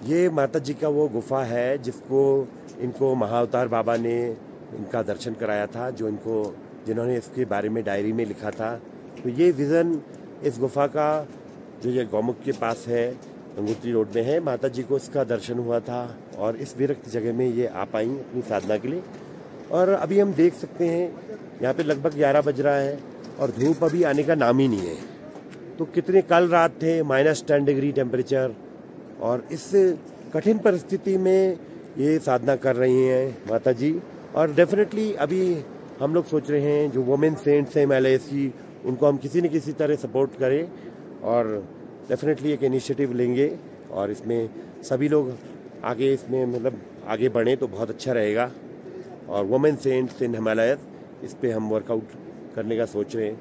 ये माता जी का वो गुफा है जिसको इनको महाअवतार बाबा ने इनका दर्शन कराया था, जिन्होंने इसके बारे में डायरी में लिखा था। तो ये विज़न इस गुफा का जो ये गौमुख के पास है, गंगोत्री रोड में है, माता जी को इसका दर्शन हुआ था और इस विरक्त जगह में ये आ पाई अपनी साधना के लिए। और अभी हम देख सकते हैं यहाँ पे लगभग 11 बज रहा है और धूप अभी आने का नाम ही नहीं है। तो कितने कल रात थे -10 डिग्री टेम्परेचर, और इस कठिन परिस्थिति में ये साधना कर रही हैं माता जी। और डेफिनेटली अभी हम लोग सोच रहे हैं जो वुमेन सेंट्स हैं हिमालयस की, उनको हम किसी न किसी तरह सपोर्ट करें और डेफिनेटली एक इनिशिएटिव लेंगे और इसमें सभी लोग आगे इसमें मतलब आगे बढ़ें तो बहुत अच्छा रहेगा। और वुमेन सेंट्स इन हिमालयस, इस पे हम वर्कआउट करने का सोच रहे हैं।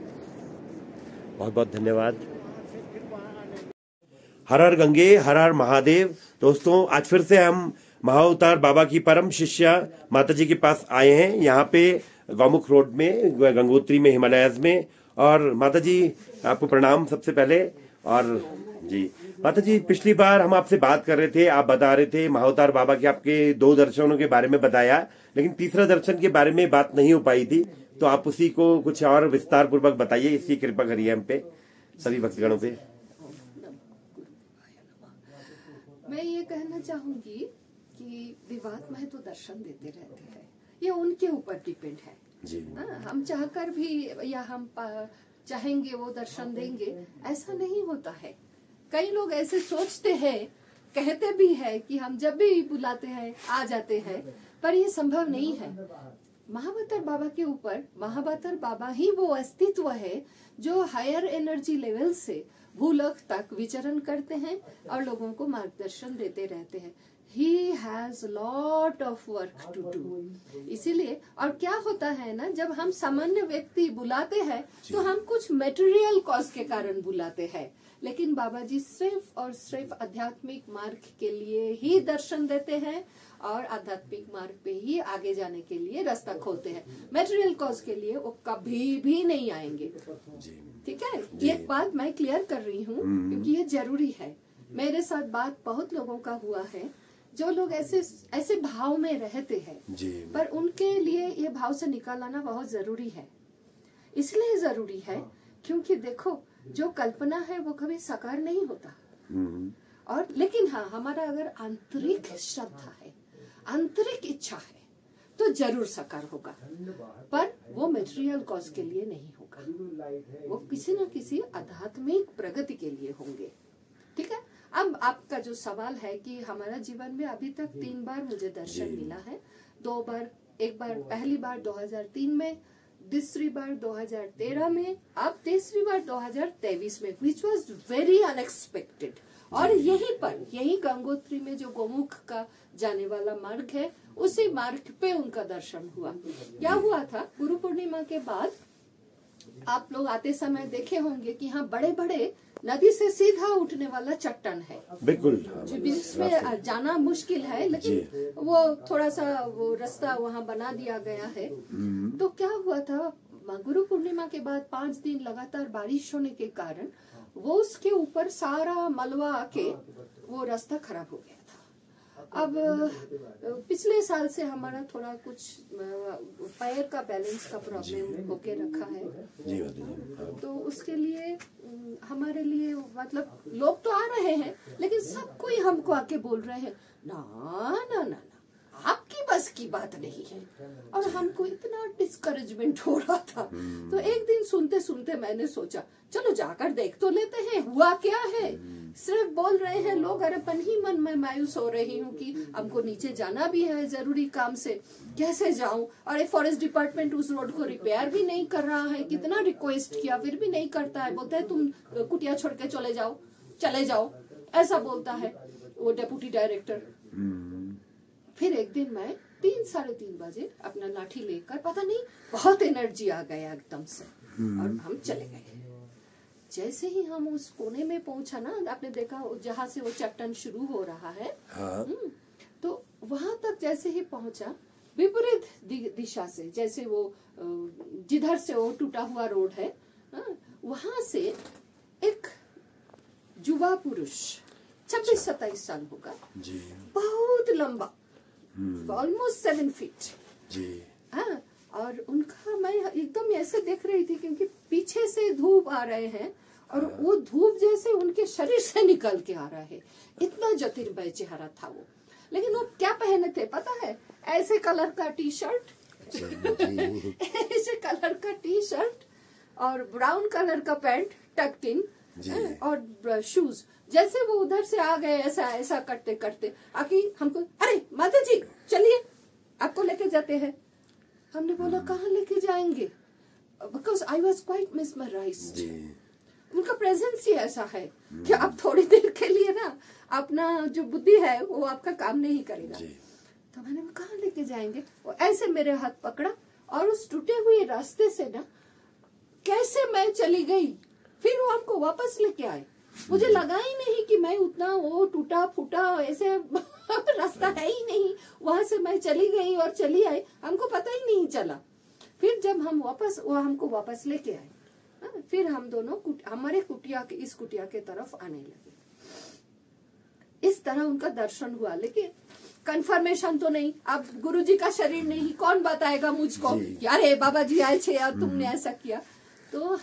बहुत बहुत धन्यवाद। हर हर गंगे, हर हर महादेव। दोस्तों, आज फिर से हम महाअवतार बाबा की परम शिष्या माता जी के पास आए हैं, यहाँ पे गौमुख रोड में, गंगोत्री में, हिमालयस में। और माता जी आपको प्रणाम सबसे पहले। और जी माता जी, पिछली बार हम आपसे बात कर रहे थे, आप बता रहे थे महाअवतार बाबा के आपके 2 दर्शनों के बारे में बताया, लेकिन तीसरा दर्शन के बारे में बात नहीं हो पाई थी। तो आप उसी को कुछ और विस्तार पूर्वक बताइए, इसकी कृपा करिए हम पे, सभी भक्तगणों पे। मैं ये कहना चाहूंगी कि विवाद में तो दर्शन देते रहते हैं, ये उनके ऊपर डिपेंड है जी। हम चाहकर भी या हम चाहेंगे वो दर्शन देंगे, ऐसा नहीं होता है। कई लोग ऐसे सोचते हैं, कहते भी है कि हम जब भी बुलाते हैं आ जाते हैं, पर ये संभव नहीं है। महाअवतार बाबा के ऊपर, महाअवतार बाबा ही वो अस्तित्व है जो हायर एनर्जी लेवल से भूलोक तक विचरण करते हैं और लोगों को मार्गदर्शन देते रहते हैं। He has lot of work to do। इसीलिए, और क्या होता है ना, जब हम सामान्य व्यक्ति बुलाते हैं तो हम कुछ मटेरियल कॉज के कारण बुलाते हैं, लेकिन बाबा जी सिर्फ और सिर्फ आध्यात्मिक मार्ग के लिए ही दर्शन देते हैं और आध्यात्मिक मार्ग पे ही आगे जाने के लिए रास्ता खोलते हैं। मटेरियल कॉज के लिए वो कभी भी नहीं आएंगे। ठीक है, ये बात मैं क्लियर कर रही हूँ क्योंकि ये जरूरी है। मेरे साथ बात बहुत लोगों का हुआ है जो लोग ऐसे भाव में रहते हैं, पर उनके लिए ये भाव से निकाल आना बहुत जरूरी है। इसलिए जरूरी है क्योंकि देखो, जो कल्पना है वो कभी साकार नहीं होता। और लेकिन हाँ, हमारा अगर आंतरिक श्रद्धा है, आंतरिक इच्छा है, तो जरूर साकार होगा, पर वो मटेरियल कॉज के लिए नहीं होगा, वो किसी न किसी आध्यात्मिक प्रगति के लिए होंगे। ठीक है, अब आपका जो सवाल है कि हमारा जीवन में अभी तक 3 बार मुझे दर्शन मिला है। 2 बार, एक बार पहली बार 2003 में, दूसरी बार 2013 में, अब तीसरी बार 2023 में, विच वॉज वेरी अनएक्सपेक्टेड। और यही गंगोत्री में जो गोमुख का जाने वाला मार्ग है, उसी मार्ग पे उनका दर्शन हुआ। क्या हुआ था, गुरु पूर्णिमा के बाद आप लोग आते समय देखे होंगे कि यहाँ बड़े बड़े नदी से सीधा उठने वाला चट्टान है, बिल्कुल बीच में जाना मुश्किल है, लेकिन वो थोड़ा सा वो रास्ता वहाँ बना दिया गया है। तो क्या हुआ था, गुरु पूर्णिमा के बाद 5 दिन लगातार बारिश होने के कारण वो उसके ऊपर सारा मलबा आके वो रास्ता खराब हो गया था। अब पिछले साल से हमारा थोड़ा कुछ पैर का बैलेंस का प्रॉब्लम होके रखा है, तो उसके लिए हमारे लिए मतलब लोग तो आ रहे हैं, लेकिन सब कोई हमको आके बोल रहे हैं ना ना ना, आपकी बस की बात नहीं है। और हमको इतना डिस्करेजमेंट हो रहा था। तो एक दिन सुनते सुनते मैंने सोचा, चलो जाकर देख तो लेते हैं हुआ क्या है। सिर्फ बोल रहे हैं लोग, अरे मन ही मन में मायूस हो रही हूँ कि हमको नीचे जाना भी है जरूरी काम से, कैसे जाऊं। और फॉरेस्ट डिपार्टमेंट उस रोड को रिपेयर भी नहीं कर रहा है, कितना रिक्वेस्ट किया फिर भी नहीं करता है। बोलता है तुम कुटिया छोड़ के चले जाओ, ऐसा बोलता है वो डेप्यूटी डायरेक्टर। फिर एक दिन मैं 3-3:30 बजे अपना लाठी लेकर, पता नहीं बहुत एनर्जी आ गया एकदम से, और हम चले गए। जैसे ही हम उस कोने में पहुंचा ना, आपने देखा जहाँ से वो चट्टान शुरू हो रहा है, तो वहां तक जैसे ही पहुंचा, विपरीत दिशा से, जैसे वो जिधर से वो टूटा हुआ रोड है, वहां से एक युवा पुरुष 26-27 साल होगा जी। बहुत लंबा, ऑलमोस्ट 7 फीट जी। हाँ, और उनका मैं एकदम ऐसे देख रही थी क्योंकि पीछे से धूप आ रहे हैं और वो धूप जैसे उनके शरीर से निकल के आ रहा है, इतना ज्योतिर्मय चेहरा था वो। लेकिन वो क्या पहने थे पता है? ऐसे कलर का टी शर्ट ऐसे कलर का टी शर्ट और ब्राउन कलर का पैंट टक्ड इन और शूज। जैसे वो उधर से आ गए ऐसा ऐसा करते करते आके हमको, अरे माता जी चलिए आपको लेके जाते हैं। हमने बोला कहाँ लेके जाएंगे? Because I was quite mesmerised. उनका प्रेजेंस ही ऐसा है कि आप थोड़ी देर के लिए ना अपना जो बुद्धि है वो आपका काम नहीं करेगा। तो मैंने कहाँ लेके जाएंगे? वो ऐसे मेरे हाथ पकड़ा और उस टूटे हुए रास्ते से ना कैसे मैं चली गई, फिर वो हमको वापस लेके आए। मुझे लगा ही नहीं कि मैं उतना वो टूटा फूटा ऐसे रास्ता है ही नहीं, वहां से मैं चली गई और चली आई, हमको पता ही नहीं चला। फिर जब हम वापस वो हमको वापस लेके आए, फिर हम दोनों हमारे कुटिया के इस कुटिया के तरफ आने लगे। इस तरह उनका दर्शन हुआ, लेकिन कंफर्मेशन तो नहीं। अब गुरुजी का शरीर नहीं, कौन बताएगा मुझको अरे बाबा जी आए थे यार तुमने ऐसा किया। तो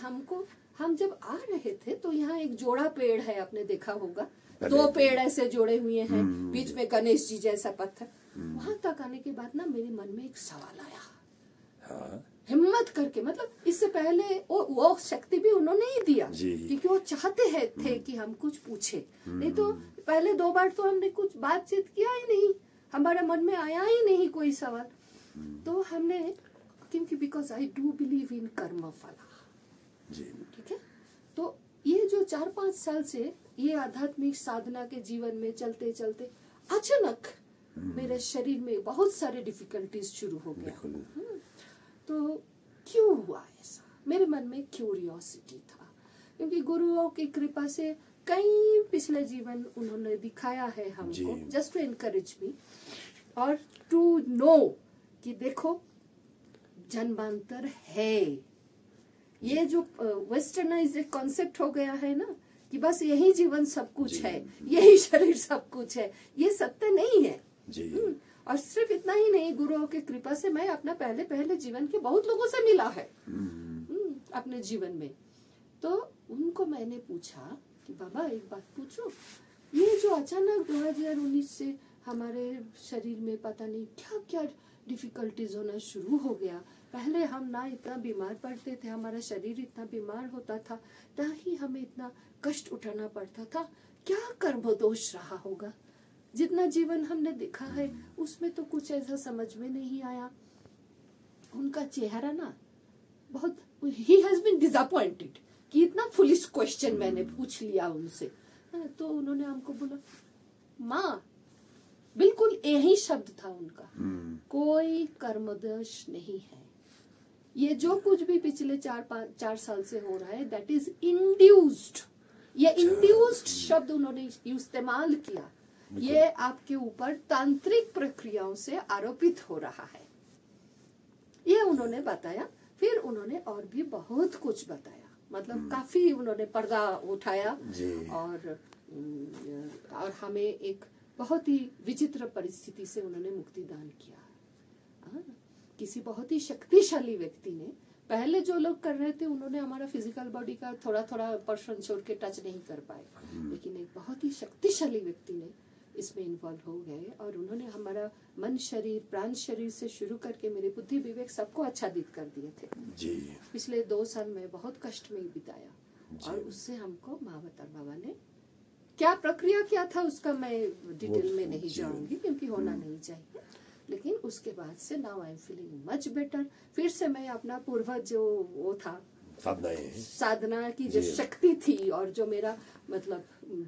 हम जब आ रहे थे तो यहाँ एक जोड़ा पेड़ है, आपने देखा होगा, 2 पेड़ ऐसे जोड़े हुए हैं, बीच में गणेश जी जैसा पत्थर। वहां तक आने के बाद ना मेरे मन में एक सवाल आया, हिम्मत करके, मतलब इससे पहले वो शक्ति भी उन्होंने ही दिया क्योंकि वो चाहते हैं थे कि हम कुछ पूछे। नहीं तो पहले 2 बार तो हमने कुछ बातचीत किया ही नहीं, हमारे मन में आया ही नहीं कोई सवाल। तो हमने, क्योंकि because I do believe in कर्म फला, ठीक है। तो ये जो 4-5 साल से ये आध्यात्मिक साधना के जीवन में चलते चलते अचानक मेरे शरीर में बहुत सारे डिफिकल्टीज शुरू हो गया। तो क्यों हुआ ऐसा? मेरे मन में क्यूरियोसिटी था, क्योंकि गुरुओं की कृपा से कई पिछले जीवन उन्होंने दिखाया है हमको, जस्ट टू एनकरेज मी और टू नो कि देखो जन्मांतर है। ये जो वेस्टर्नाइज्ड कॉन्सेप्ट हो गया है ना कि बस यही जीवन सब कुछ है, यही शरीर सब कुछ है, ये सत्य नहीं है। और सिर्फ इतना ही नहीं, गुरुओं की कृपा से मैं अपना पहले जीवन के बहुत लोगों से मिला है अपने जीवन में। तो उनको मैंने पूछा कि बाबा एक बात पूछो, ये जो अचानक 2019 से हमारे शरीर में पता नहीं क्या क्या डिफिकल्टीज होना शुरू हो गया। पहले हम ना इतना बीमार पड़ते थे, हमारा शरीर इतना बीमार होता था, ना ही हमें इतना कष्ट उठाना पड़ता था। क्या कर्म दोष रहा होगा? जितना जीवन हमने देखा है उसमें तो कुछ ऐसा समझ में नहीं आया। उनका चेहरा ना बहुत, ही हैज बीन डिसअपॉइंटेड कि इतना फुलिश क्वेश्चन मैंने पूछ लिया उनसे। तो उन्होंने हमको बोला, माँ, बिल्कुल यही शब्द था उनका, कोई कर्मदोष नहीं है। ये जो कुछ भी पिछले 4 साल से हो रहा है दैट इज इंड्यूस्ड। ये इंड्यूस्ड शब्द उन्होंने इस्तेमाल किया, ये आपके ऊपर तांत्रिक प्रक्रियाओं से आरोपित हो रहा है, ये उन्होंने बताया। फिर उन्होंने और भी बहुत कुछ बताया, मतलब काफी उन्होंने पर्दा उठाया और हमें एक बहुत ही विचित्र परिस्थिति से उन्होंने मुक्ति दान किया। किसी बहुत ही शक्तिशाली व्यक्ति ने, पहले जो लोग कर रहे थे उन्होंने हमारा फिजिकल बॉडी का थोड़ा थोड़ा पर्सन छोड़ के टच नहीं कर पाए, लेकिन एक बहुत ही शक्तिशाली व्यक्ति ने इसमें इन्वॉल्व हो गए और उन्होंने हमारा मन शरीर प्राण शरीर से शुरू करके मेरे बुद्धि विवेक सबको आच्छादित कर दिए थे जी। पिछले 2 साल में बहुत कष्ट में बिताया और उससे हमको महावतार बाबा ने क्या प्रक्रिया क्या था उसका मैं डिटेल में नहीं जाऊंगी क्योंकि होना नहीं चाहिए, लेकिन उसके बाद से now I am feeling much better. फिर से मैं अपना पूर्वज जो वो था साधना की जो शक्ति थी और जो मेरा मतलब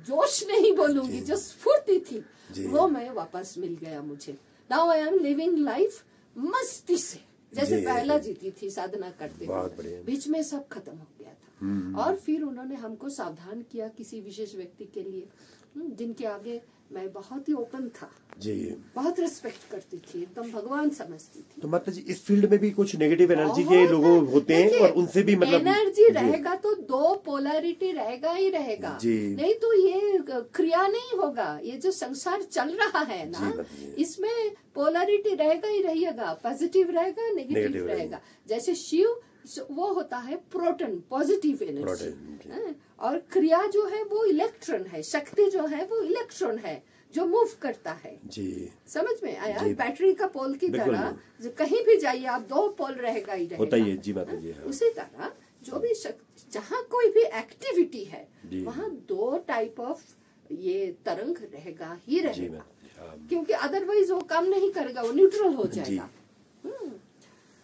जोश नहीं बोलूंगी, जो स्फूर्ति थी वो मैं वापस मिल गया मुझे। Now I am living life मस्ती से, जैसे पहला जीती थी साधना करते हुए। बीच में सब खत्म हो गया था और फिर उन्होंने हमको सावधान किया किसी विशेष व्यक्ति के लिए जिनके आगे मैं बहुत ही ओपन था जी, बहुत रिस्पेक्ट करती थी, एकदम भगवान समझती थी। तो माता जी इस फील्ड में भी कुछ नेगेटिव एनर्जी के लोग होते हैं और उनसे भी मतलब एनर्जी रहेगा तो दो पोलैरिटी रहेगा ही रहेगा जी, नहीं तो ये क्रिया नहीं होगा। ये जो संसार चल रहा है ना इसमें पोलैरिटी रहेगा ही रहेगा, पॉजिटिव रहेगा नेगेटिव रहेगा। जैसे शिव वो होता है प्रोटॉन पॉजिटिव एनर्जी, और क्रिया जो है वो इलेक्ट्रॉन है, शक्ति जो है वो इलेक्ट्रॉन है जो मूव करता है जी। समझ में आया? बैटरी का पोल की तरह कहीं भी जाइए आप दो पोल रहेगा ही रहेगा, होता ही है जी बात है जी। हाँ। उसी तरह जो भी जहाँ कोई भी एक्टिविटी है वहाँ दो टाइप ऑफ ये तरंग रहेगा ही रहेगा, क्योंकि अदरवाइज वो काम नहीं करेगा, वो न्यूट्रल हो जाएगा।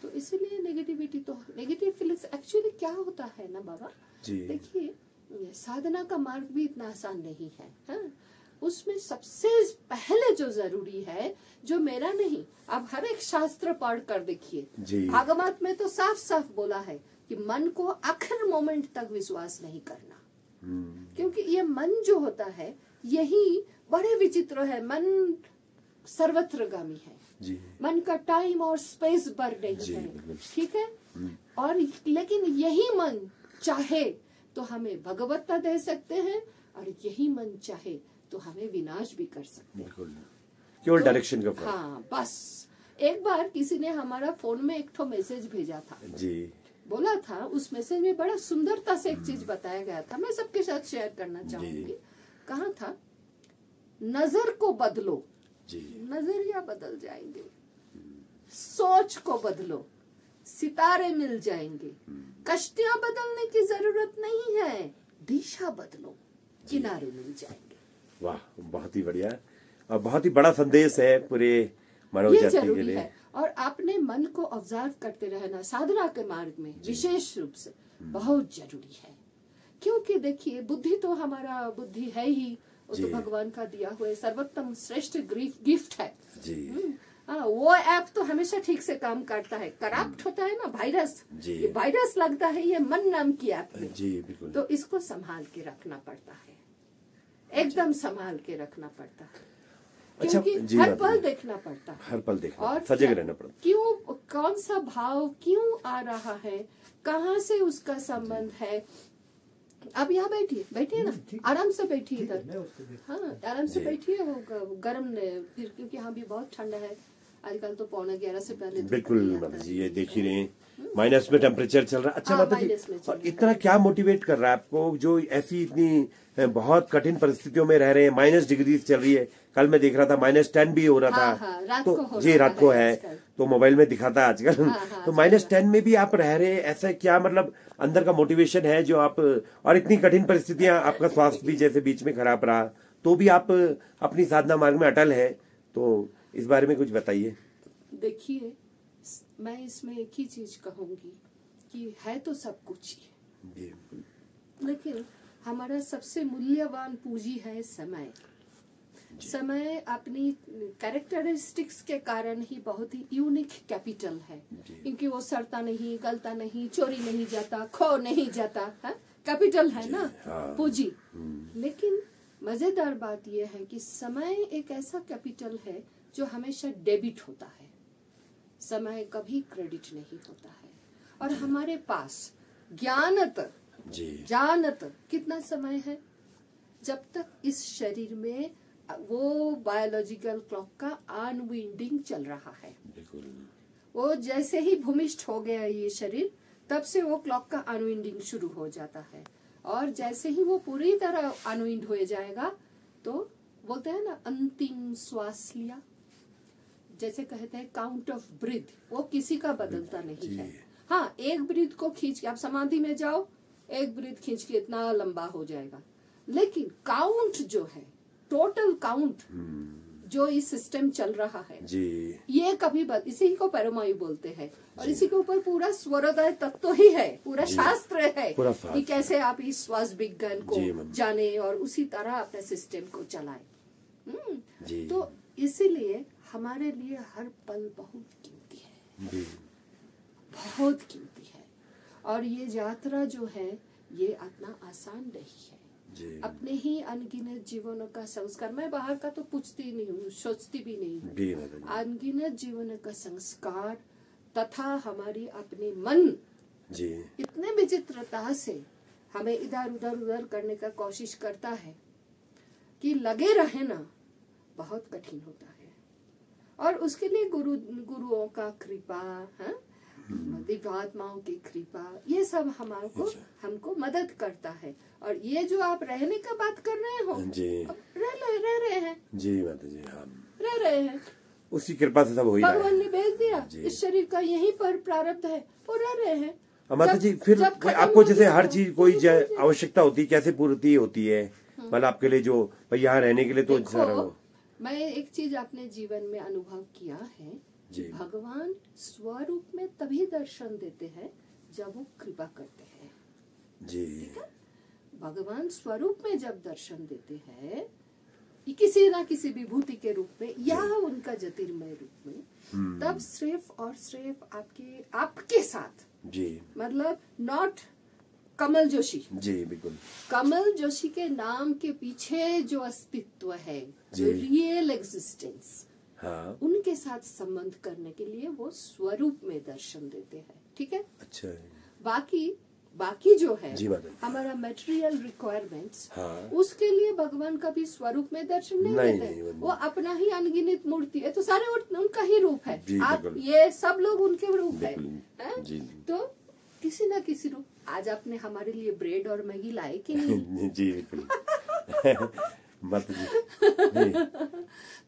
तो इसीलिए नेगेटिविटी तो नेगेटिव फीलिंग्स एक्चुअली क्या होता है ना बाबा, देखिए साधना का मार्ग भी इतना आसान नहीं है, हाँ? उसमें सबसे पहले जो जरूरी है, जो मेरा नहीं, आप हर एक शास्त्र पढ़ कर देखिए, भागवत में तो साफ साफ बोला है कि मन को आखिर मोमेंट तक विश्वास नहीं करना, क्योंकि ये मन जो होता है यही बड़े विचित्र है। मन सर्वत्रगामी है जी। मन का टाइम और स्पेस बर नहीं है, ठीक है, और लेकिन यही मन चाहे तो हमें भगवत्ता दे सकते हैं, और यही मन चाहे तो हमें विनाश भी कर सकते हैं, केवल डायरेक्शन का फर्क। हाँ बस। एक बार किसी ने हमारा फोन में एक ठो मैसेज भेजा था जी, बोला था, उस मैसेज में बड़ा सुंदरता से एक चीज बताया गया था, मैं सबके साथ शेयर करना चाहूंगी। कहा था, नजर को बदलो जी, नजरिया बदल जाएंगे, सोच को बदलो, सितारे मिल जाएंगे, कश्तियां बदलने की जरूरत नहीं है, दिशा बदलो, किनारे मिल जाएंगे। वाह, बहुत ही बढ़िया और बहुत ही बड़ा संदेश है पूरे मानव जाति के लिए। और आपने मन को ऑब्जर्व करते रहना साधना के मार्ग में विशेष रूप से बहुत जरूरी है, क्योंकि देखिए बुद्धि तो हमारा बुद्धि है ही, वो तो भगवान का दिया हुआ सर्वोत्तम श्रेष्ठ गिफ्ट है जी। वो ऐप तो हमेशा ठीक से काम करता है, करप्ट होता है ना वायरस, ये वायरस लगता है ये मन नाम की ऐप में जी, बिल्कुल। तो इसको संभाल के रखना पड़ता है, एकदम संभाल के रखना पड़ता है, क्योंकि हर पल देखना पड़ता है, हर पल देखना और सजग रहना पड़ता है। क्यों, कौन सा भाव क्यों आ रहा है, कहाँ से उसका संबंध है। अब यहाँ बैठिए ना, आराम से बैठिए इधर, हाँ आराम से बैठिए, वो गर्म फिर, क्योंकि यहाँ भी बहुत ठंडा है आजकल, तो 11:15 से पहले बिल्कुल माता जी, ये देख ही रहे हैं माइनस में टेम्परेचर चल रहा है। अच्छा माता जी, और इतना क्या मोटिवेट कर रहा है आपको, जो ऐसी इतनी बहुत कठिन परिस्थितियों में रह रहे हैं, माइनस डिग्री चल रही है, कल मैं देख रहा था -10 भी हो रहा था, तो जी रात को है, तो मोबाइल में दिखाता है आजकल, तो -10 में भी आप रह रहे हैं, ऐसा क्या मतलब अंदर का मोटिवेशन है जो आप, और इतनी कठिन परिस्थितियां, आपका स्वास्थ्य भी जैसे बीच में खराब रहा, तो भी आप अपनी साधना मार्ग में अटल है, तो इस बारे में कुछ बताइए। देखिए, मैं इसमें एक ही चीज कहूंगी कि है तो सब कुछ ही, लेकिन हमारा सबसे मूल्यवान पूंजी है समय। समय अपनी कैरेक्टरिस्टिक्स के कारण ही बहुत ही यूनिक कैपिटल है, क्योंकि वो सड़ता नहीं, गलता नहीं, चोरी नहीं जाता, खो नहीं जाता, कैपिटल है ना, पूंजी। लेकिन मजेदार बात यह है कि समय एक ऐसा कैपिटल है जो हमेशा डेबिट होता है, समय कभी क्रेडिट नहीं होता है। और हमारे पास जानत कितना समय है, जब तक इस शरीर में वो बायोलॉजिकल क्लॉक का अनविंडिंग चल रहा है। वो जैसे ही भूमिष्ठ हो गया ये शरीर, तब से वो क्लॉक का अनविंडिंग शुरू हो जाता है, और जैसे ही वो पूरी तरह अनविंड हो जाएगा तो बोलते हैं ना अंतिम श्वास लिया, जैसे कहते हैं काउंट ऑफ ब्रीथ, वो किसी का बदलता नहीं है। हाँ, एक ब्रीथ को खींच के आप समाधि में जाओ, एक ब्रीथ खींच के इतना लंबा हो जाएगा, लेकिन काउंट जो है, टोटल काउंट जो इस सिस्टम चल रहा है जी, ये कभी इसी को पैरामायु बोलते हैं, और इसी के ऊपर पूरा स्वरोदय तत्व ही है, पूरा शास्त्र है कि कैसे आप इस श्वास विज्ञान को जाने और उसी तरह अपने सिस्टम को चलाए। तो इसीलिए हमारे लिए हर पल बहुत कीमती है, बहुत कीमती है, और ये यात्रा जो है ये इतना आसान नहीं है। अपने ही अनगिनत जीवनों का संस्कार, मैं बाहर का तो पूछती नहीं हूँ, सोचती भी नहीं हूँ, अनगिनत जीवन का संस्कार तथा हमारी अपने मन इतने विचित्रता से हमें इधर उधर उधर करने का कोशिश करता है कि लगे रहे ना बहुत कठिन होता है। और उसके लिए गुरुओं का कृपा, दिव्यात्माओं की कृपा, ये सब हमको मदद करता है। और ये जो आप रहने का बात कर रहे हो, रह रहे हैं जी माता जी, रह रहे हैं, उसी कृपा से सब हो ही रहा है। भगवान ने भेज दिया, इस शरीर का यहीं पर प्रारब्ध है, वो रह रहे हैं। माता जी फिर आपको जैसे हर चीज कोई आवश्यकता होती है, कैसे पूर्ति होती है, मतलब आपके लिए जो यहाँ रहने के लिए तो मैं एक चीज अपने जीवन में अनुभव किया है, भगवान स्वरूप में तभी दर्शन देते हैं जब वो कृपा करते हैं जी। ठीक है, भगवान स्वरूप में जब दर्शन देते हैं किसी ना किसी विभूति के रूप में या उनका ज्योतिर्मय रूप में, तब सिर्फ और सिर्फ आपके साथ जी, मतलब नॉट कमल जोशी जी, बिल्कुल कमल जोशी के नाम के पीछे जो अस्तित्व है, जो रियल एग्जिस्टेंस, उनके साथ संबंध करने के लिए वो स्वरूप में दर्शन देते हैं। ठीक है, अच्छा है। बाकी जो है हमारा मटेरियल रिक्वायरमेंट्स, उसके लिए भगवान का भी स्वरूप में दर्शन नहीं देते। वो अपना ही अनगिनत मूर्ति है, तो सारे उनका ही रूप है, आप ये सब लोग उनके रूप है। तो किसी ना किसी रूप, आज आपने हमारे लिए ब्रेड और मैगी लाए कि नहीं? जी बिल्कुल मत जी,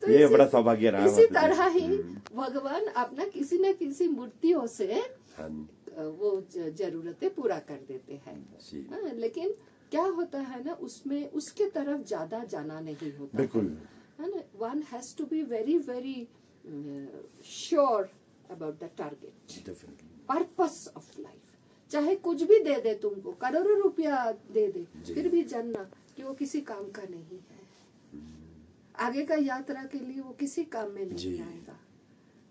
तो ये बड़ा सौभाग्य रहा। इसी तरह ही भगवान अपना किसी न किसी मूर्तियों से वो जरूरतें पूरा कर देते हैं। लेकिन क्या होता है ना, उसमें उसके तरफ ज्यादा जाना नहीं होता बिल्कुल है ना। One has to be very very sure about the target, purpose of life. चाहे कुछ भी दे दे तुमको, करोड़ों रुपया दे दे, फिर भी जानना कि वो किसी काम का नहीं है। आगे का यात्रा के लिए वो किसी काम में नहीं आएगा।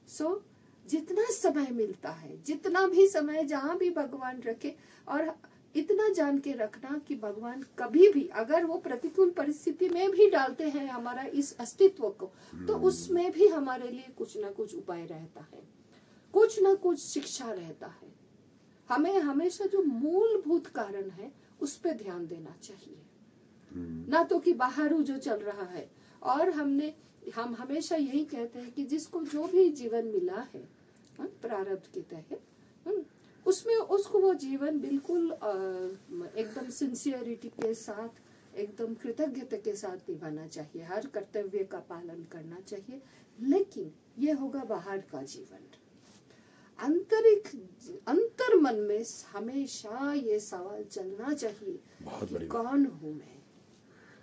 सो जितना समय मिलता है, जितना भी समय जहाँ भी भगवान रखे, और इतना जान के रखना कि भगवान कभी भी अगर वो प्रतिकूल परिस्थिति में भी डालते हैं हमारा इस अस्तित्व को, तो उसमें भी हमारे लिए कुछ ना कुछ उपाय रहता है, कुछ ना कुछ शिक्षा रहता है। हमें हमेशा जो मूलभूत कारण है उस पे ध्यान देना चाहिए, ना तो कि बाहर जो चल रहा है। और हम हमेशा यही कहते हैं कि जिसको जो भी जीवन मिला है प्रारब्ध के तहत, उसमें उसको वो जीवन बिल्कुल एकदम सिंसियरिटी के साथ, एकदम कृतज्ञता के साथ निभाना चाहिए, हर कर्तव्य का पालन करना चाहिए। लेकिन ये होगा बाहर का जीवन। अंतर मन में हमेशा ये सवाल चलना चाहिए कि कौन हूँ मैं।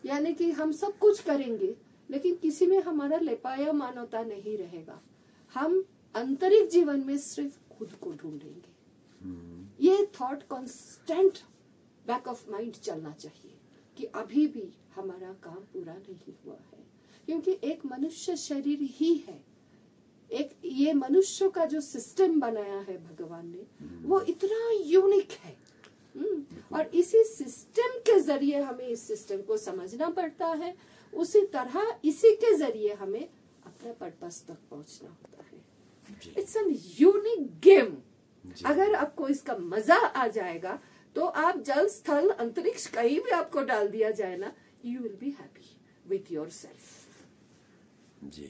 यानी कि हम सब कुछ करेंगे लेकिन किसी में हमारा लेपाया मानवता नहीं रहेगा। हम आंतरिक जीवन में सिर्फ खुद को ढूंढेंगे। ये thought constant back of mind चलना चाहिए कि अभी भी हमारा काम पूरा नहीं हुआ है, क्योंकि एक मनुष्य शरीर ही है, एक ये मनुष्य का जो सिस्टम बनाया है भगवान ने, वो इतना यूनिक है। और इसी सिस्टम के जरिए हमें इस सिस्टम को समझना पड़ता है, उसी तरह इसी के जरिए हमें अपने पर्पस तक पहुंचना होता है। It's an unique game. अगर आपको इसका मजा आ जाएगा तो आप जल स्थल अंतरिक्ष कहीं भी आपको डाल दिया जाए ना, you will be happy with yourself. जी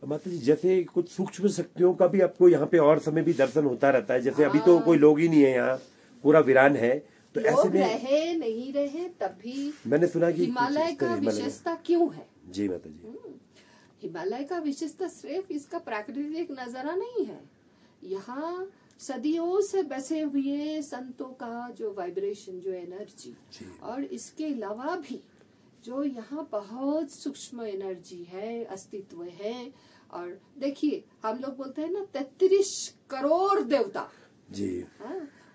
माता जी, जैसे कुछ सूक्ष्म शक्तियों का भी आपको यहाँ पे और समय भी दर्शन होता रहता है। जैसे अभी तो कोई लोग ही नहीं है, यहाँ पूरा वीरान है, तो ऐसे में रहे नहीं रहे तब भी मैंने सुना कि हिमालय का विशेषता क्यों है। जी माता जी, हिमालय का विशेषता सिर्फ इसका प्राकृतिक नजारा नहीं है, यहाँ सदियों से बसे हुए संतों का जो वाइब्रेशन, जो एनर्जी, और इसके अलावा भी जो यहाँ बहुत सूक्ष्म एनर्जी है, अस्तित्व है। और देखिए हम लोग बोलते हैं ना 33 करोड़ देवता जी,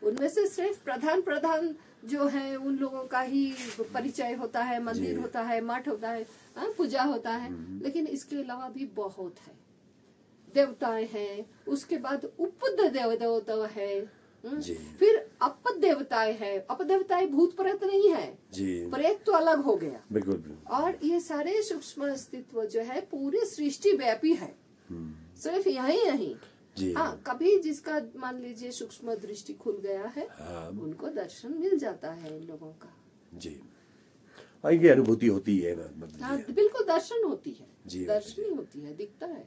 उनमें से सिर्फ प्रधान जो है उन लोगों का ही परिचय होता है, मंदिर होता है, मठ होता है, पूजा होता है। लेकिन इसके अलावा भी बहुत है, देवताएं हैं, उसके बाद उपद देवता है, फिर अपदेवताएं हैं, अपदेवताएं भूत प्रेत नहीं है जी, प्रेत तो अलग हो गया। बिल्कुल। और ये सारे सूक्ष्म अस्तित्व जो है पूरे सृष्टि व्यापी है, सिर्फ यही नहीं। हाँ, कभी जिसका मान लीजिए सूक्ष्म दृष्टि खुल गया है, उनको दर्शन मिल जाता है इन लोगों का जी, और ये अनुभूति होती है। हाँ, बिल्कुल दर्शन होती है जी, दर्शन ही होती है, दिखता है।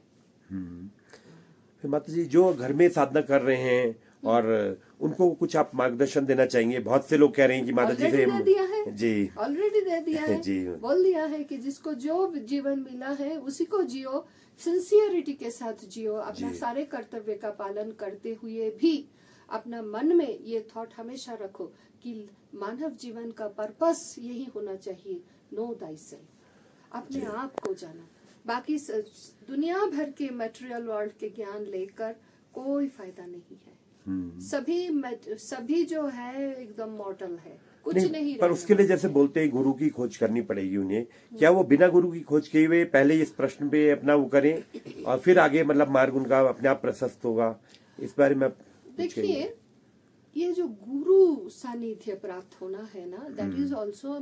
फिर माता जी जो घर में साधना कर रहे हैं और उनको कुछ आप मार्गदर्शन देना चाहेंगे? बहुत से लोग कह रहे हैं कि माता जी से दे दिया है जी, ऑलरेडी दे दिया है जी, बोल दिया है कि जिसको जो जीवन मिला है उसी को जियो, सिंसियरिटी के साथ जियो, अपना सारे कर्तव्य का पालन करते हुए भी अपना मन में ये थॉट हमेशा रखो कि मानव जीवन का पर्पस यही होना चाहिए, नो दाई सेल्फ, अपने आप को जाना। बाकी दुनिया भर के मटेरियल वर्ल्ड के ज्ञान लेकर कोई फायदा नहीं है। सभी जो है एकदम मॉर्टल है, कुछ नहीं पर उसके लिए जैसे बोलते हैं गुरु की खोज करनी पड़ेगी उन्हें, क्या वो बिना गुरु की खोज किए हुए पहले इस प्रश्न पे अपना वो करें और फिर आगे मतलब मार्ग उनका अपने आप प्रशस्त होगा? इस बारे में देखिए, ये जो गुरु सानिध्य प्राप्त होना है ना, दैट इज ऑल्सो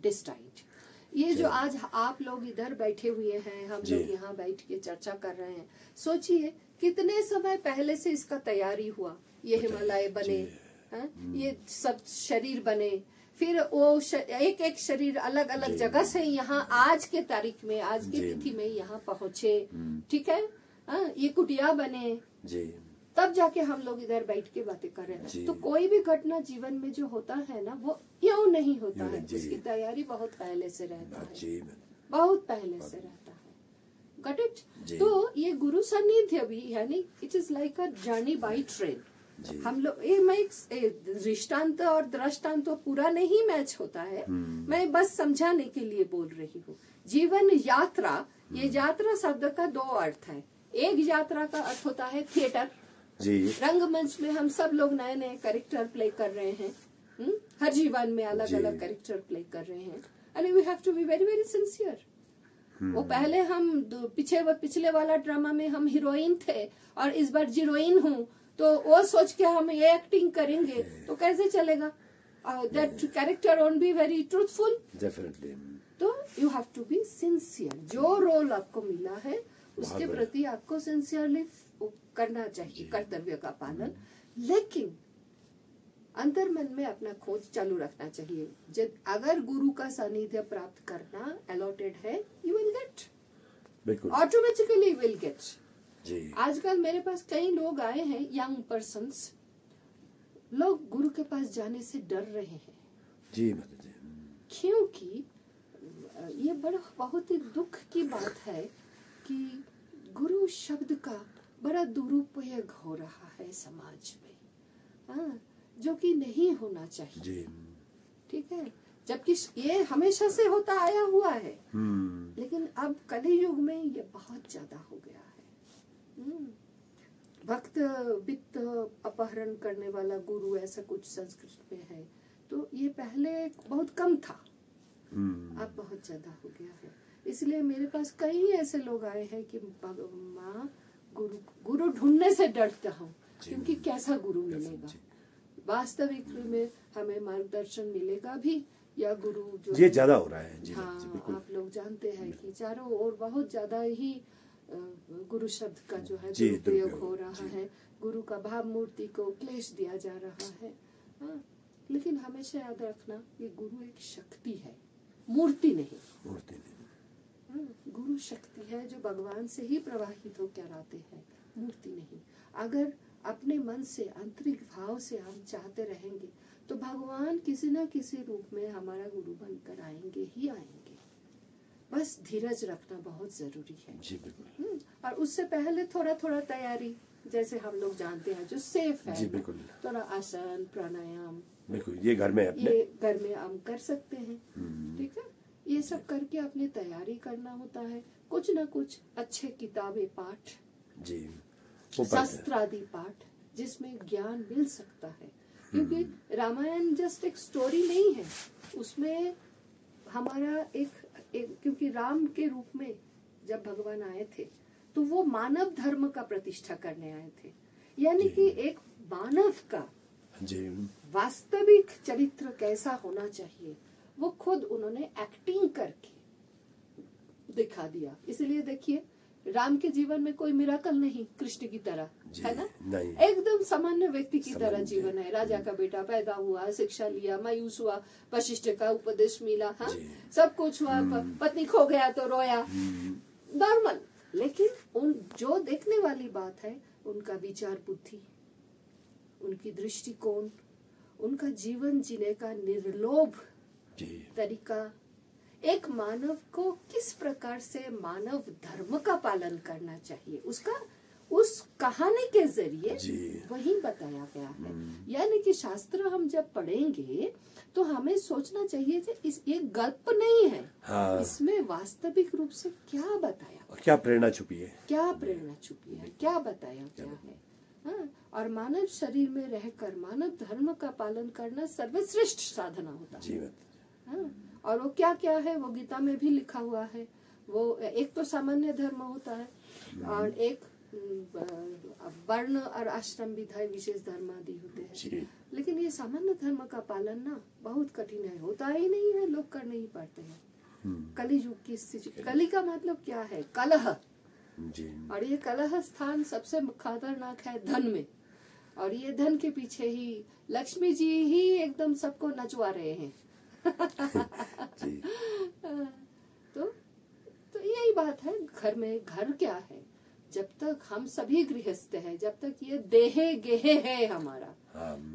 डिस्टाइंड। ये जो आज आप लोग इधर बैठे हुए हैं, हम लोग यहाँ बैठ के चर्चा कर रहे हैं, सोचिए कितने समय पहले से इसका तैयारी हुआ। ये हिमालय बने, ये सब शरीर बने, फिर वो एक एक शरीर अलग अलग जगह से यहाँ आज के तारीख में, आज की तिथि में यहाँ पहुँचे, ठीक है। ये कुटिया बने, तब जाके हम लोग इधर बैठ के बातें कर रहे हैं। तो कोई भी घटना जीवन में जो होता है ना, वो यूं नहीं होता है, उसकी तैयारी बहुत पहले से रहता है, बहुत पहले से रहता है। Got it? तो ये गुरु सानिध्य भी यानी it is like a journey by train. हम लोग दृष्टांत और दृष्टांत तो पूरा नहीं मैच होता है, मैं बस समझाने के लिए बोल रही हूँ। जीवन यात्रा, ये यात्रा शब्द का दो अर्थ है। एक यात्रा का अर्थ होता है थिएटर, रंगमंच में हम सब लोग नए नए कैरेक्टर प्ले कर रहे हैं, हर जीवन में अलग अलग कैरेक्टर प्ले कर रहे हैं, and we have to be very very sincere. वो पहले हम पिछले वाला ड्रामा में हम हीरोइन थे और इस बार हीरोइन हूँ, तो वो सोच के हम ये एक्टिंग करेंगे तो कैसे चलेगा? That character won't be very truthful definitely. तो you have to be sincere. जो रोल आपको मिला है उसके प्रति आपको सिंसियरली करना चाहिए, कर्तव्य का पालन, लेकिन अंतर मन में अपना खोज चालू रखना चाहिए। जब अगर गुरु का सानिध्य प्राप्त करना अलॉटेड है, यू विल गेट, बिल्कुल ऑटोमेटिकली विल गेट। आजकल मेरे पास कई लोग आए हैं, यंग पर्सन्स, लोग गुरु के पास जाने से डर रहे हैं जी, क्योंकि ये बहुत ही दुख की बात है कि गुरु शब्द का बड़ा दुरुपयोग हो रहा है समाज में, जो कि नहीं होना चाहिए, ठीक है। जबकि ये हमेशा से होता आया हुआ है, लेकिन अब कली युग में ये बहुत ज्यादा हो गया है। भक्त वित्त अपहरण करने वाला गुरु, ऐसा कुछ संस्कृत में है, तो ये पहले बहुत कम था, अब बहुत ज्यादा हो गया है। इसलिए मेरे पास कई ऐसे लोग आए हैं कि माँ गुरु ढूंढने से डरता हूँ, क्योंकि कैसा गुरु मिलेगा, वास्तविक में हमें मार्गदर्शन मिलेगा भी या गुरु जो ये ज्यादा हो रहा है जी। हाँ, आप लोग जानते हैं कि चारों ओर बहुत ज्यादा ही गुरु शब्द का जो है दुरुपयोग हो रहा है, गुरु का भाव मूर्ति को क्लेश दिया जा रहा है। हाँ, लेकिन हमेशा याद रखना, ये गुरु एक शक्ति है, मूर्ति नहीं। गुरु शक्ति है जो भगवान से ही प्रवाहित होकर आते हैं, मूर्ति नहीं। अगर अपने मन से आंतरिक भाव से हम चाहते रहेंगे तो भगवान किसी न किसी रूप में हमारा गुरु बनकर आएंगे ही आएंगे। बस धीरज रखना बहुत जरूरी है जी, बिल्कुल। और उससे पहले थोड़ा थोड़ा तैयारी, जैसे हम लोग जानते हैं जो सेफ है जी, बिल्कुल। थोड़ा आसन प्राणायाम, बिल्कुल, ये घर में हम कर सकते हैं, ठीक है। ये सब करके अपनी तैयारी करना होता है। कुछ न कुछ अच्छे किताबें पाठ जी, शास्त्र आदि पाठ, जिसमें ज्ञान मिल सकता है, क्योंकि रामायण जस्ट एक स्टोरी नहीं है, उसमें हमारा एक क्योंकि राम के रूप में जब भगवान आए थे तो वो मानव धर्म का प्रतिष्ठा करने आए थे, यानी कि एक मानव का जी। वास्तविक चरित्र कैसा होना चाहिए वो खुद उन्होंने एक्टिंग करके दिखा दिया। इसलिए देखिए राम के जीवन में कोई मिराकल नहीं, कृष्ण की तरह, है ना, नहीं। एकदम सामान्य व्यक्ति की तरह जीवन है। राजा का बेटा पैदा हुआ, शिक्षा लिया, मायूस हुआ, वशिष्ठ का उपदेश मिला, हाँ, सब कुछ हुआ, पत्नी खो गया तो रोया, नॉर्मल। लेकिन उन जो देखने वाली बात है उनका विचार बुद्धि, उनकी दृष्टिकोण, उनका जीवन जीने का निर्लोभ तरीका, एक मानव को किस प्रकार से मानव धर्म का पालन करना चाहिए, उसका उस कहानी के जरिए वही बताया गया है। यानी कि शास्त्र हम जब पढ़ेंगे तो हमें सोचना चाहिए कि ये गल्प नहीं है, हाँ। इसमें वास्तविक रूप से क्या बताया, क्या प्रेरणा छुपी है, क्या प्रेरणा छुपी है, क्या बताया गया है, हाँ। और मानव शरीर में रहकर मानव धर्म का पालन करना सर्वश्रेष्ठ साधना होता है, हाँ। और वो क्या क्या है वो गीता में भी लिखा हुआ है। वो एक तो सामान्य धर्म होता है और एक वर्ण और आश्रम विधाय विशेष धर्म आदि होते हैं। लेकिन ये सामान्य धर्म का पालन ना बहुत कठिन है, होता ही नहीं है, लोग कर नहीं पाते हैं। कली युग की स्थिति, कली का मतलब क्या है, कलह, और ये कलह स्थान सबसे खतरनाक है धन में, और ये धन के पीछे ही लक्ष्मी जी ही एकदम सबको नचवा रहे हैं। तो यही बात है, घर में, घर क्या है, जब तक हम सभी गृहस्थ हैं, जब तक ये देहे गेहे है हमारा,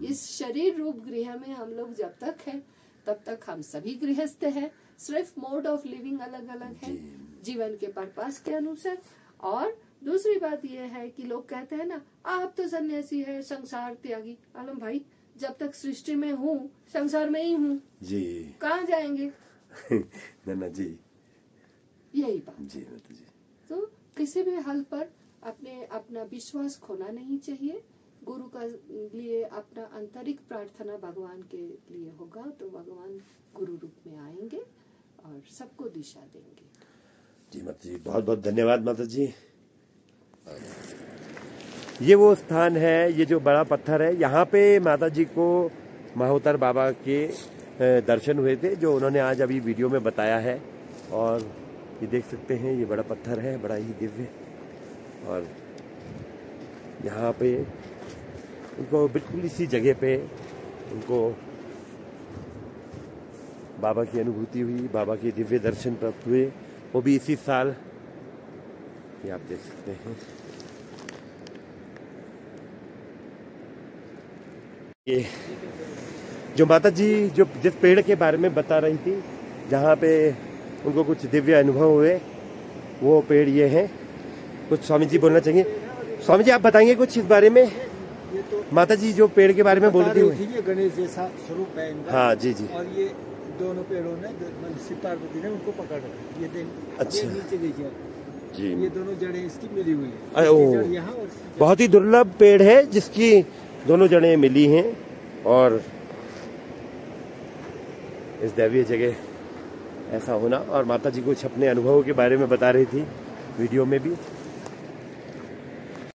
इस शरीर रूप गृह में हम लोग जब तक हैं तब तक हम सभी गृहस्थ हैं। सिर्फ मोड ऑफ लिविंग अलग अलग है जीवन के पर्पस के अनुसार। और दूसरी बात ये है कि लोग कहते हैं ना आप तो सन्यासी है, संसार त्यागी। आलम भाई जब तक सृष्टि में हूँ संसार में ही हूँ जी, कहाँ जाएंगे ना जी, यही बात जी, जी। तो किसी भी हाल पर अपना विश्वास खोना नहीं चाहिए। गुरु का लिए अपना आंतरिक प्रार्थना भगवान के लिए होगा तो भगवान गुरु रूप में आएंगे और सबको दिशा देंगे। जी माता जी, बहुत बहुत धन्यवाद माता जी। ये वो स्थान है, ये जो बड़ा पत्थर है, यहाँ पे माता जी को महाअवतार बाबा के दर्शन हुए थे, जो उन्होंने आज अभी वीडियो में बताया है। और ये देख सकते हैं, ये बड़ा पत्थर है, बड़ा ही दिव्य। और यहाँ पे उनको बिल्कुल इसी जगह पे उनको बाबा की अनुभूति हुई, बाबा के दिव्य दर्शन प्राप्त हुए, वो भी इसी साल। ये आप देख सकते हैं, ये जो माता जी जो जिस पेड़ के बारे में बता रही थी, जहाँ पे उनको कुछ दिव्य अनुभव हुए, वो पेड़ ये है। कुछ स्वामी जी बोलना चाहिए? स्वामी जी आप बताएंगे कुछ इस बारे में? तो माता जी जो पेड़ के बारे में बोल रही थी, ये गणेश जैसा स्वरूप है इनका। हाँ जी जी। और ये दोनों पेड़ों ने शिव पार्वती ने उनको पकड़ रखा। ये देख, अच्छा, नीचे देखिए जी, ये दोनों जड़ें इसकी मिली हुई है। यहाँ बहुत ही दुर्लभ पेड़ है जिसकी दोनों जड़ें मिली हैं। और इस दैवीय जगह ऐसा होना, और माता जी कुछ अपने अनुभवों के बारे में बता रही थी वीडियो में भी।